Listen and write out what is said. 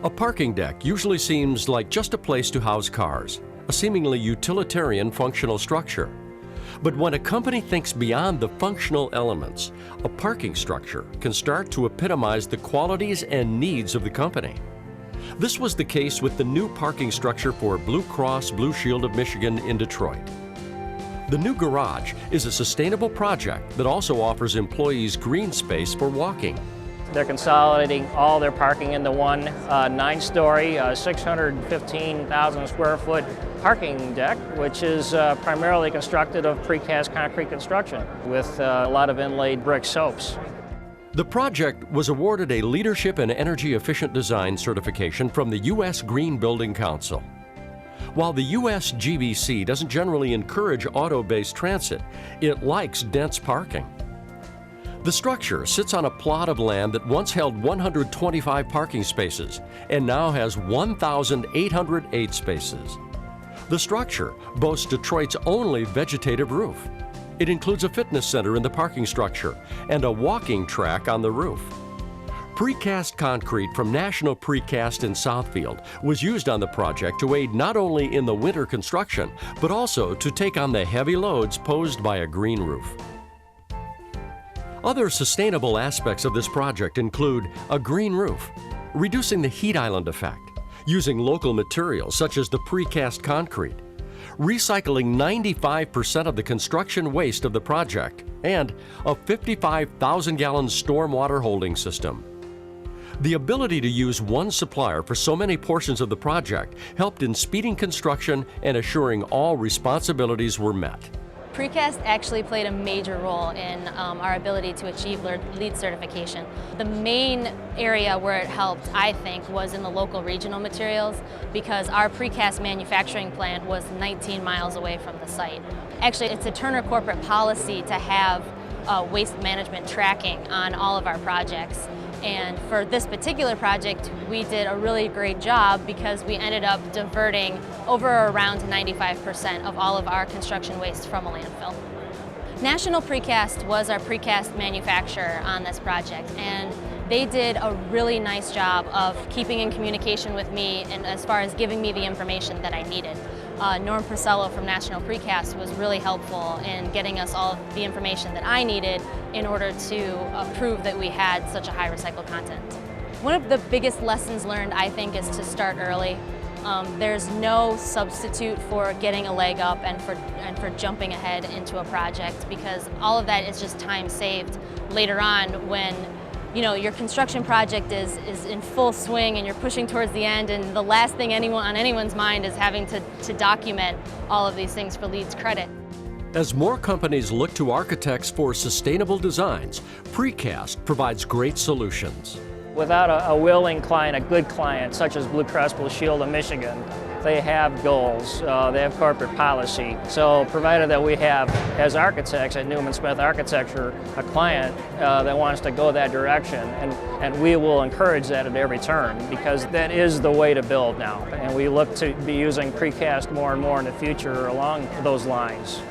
A parking deck usually seems like just a place to house cars, a seemingly utilitarian functional structure. But when a company thinks beyond the functional elements, a parking structure can start to epitomize the qualities and needs of the company. This was the case with the new parking structure for Blue Cross Blue Shield of Michigan in Detroit. The new garage is a sustainable project that also offers employees green space for walking. They're consolidating all their parking into one 9-story, 615,000 square foot parking deck, which is primarily constructed of precast concrete construction with a lot of inlaid brick soaps. The project was awarded a Leadership in Energy Efficient Design certification from the U.S. Green Building Council. While the U.S. GBC doesn't generally encourage auto-based transit, it likes dense parking. The structure sits on a plot of land that once held 125 parking spaces and now has 1,808 spaces. The structure boasts Detroit's only vegetative roof. It includes a fitness center in the parking structure and a walking track on the roof. Precast concrete from National Precast in Southfield was used on the project to aid not only in the winter construction, but also to take on the heavy loads posed by a green roof. Other sustainable aspects of this project include a green roof, reducing the heat island effect, using local materials such as the precast concrete, recycling 95% of the construction waste of the project, and a 55,000-gallon stormwater holding system. The ability to use one supplier for so many portions of the project helped in speeding construction and assuring all responsibilities were met. Precast actually played a major role in our ability to achieve LEED certification. The main area where it helped, I think, was in the local regional materials because our precast manufacturing plant was 19 miles away from the site. Actually, it's a Turner corporate policy to have waste management tracking on all of our projects. And for this particular project, we did a really great job because we ended up diverting over around 95% of all of our construction waste from a landfill. National Precast was our precast manufacturer on this project, and they did a really nice job of keeping in communication with me and as far as giving me the information that I needed. Norm Priscello from National Precast was really helpful in getting us all the information that I needed in order to prove that we had such a high recycled content. One of the biggest lessons learned, I think, is to start early. There's no substitute for getting a leg up and for jumping ahead into a project, because all of that is just time saved later on when your construction project is in full swing and you're pushing towards the end, and the last thing on anyone's mind is having to document all of these things for LEED's credit. As more companies look to architects for sustainable designs, Precast provides great solutions. Without a willing client, a good client, such as Blue Cross Blue Shield of Michigan, they have goals, they have corporate policy. So provided that we have, as architects at Newman Smith Architecture, a client that wants to go that direction, and we will encourage that at every turn, because that is the way to build now. And we look to be using precast more and more in the future along those lines.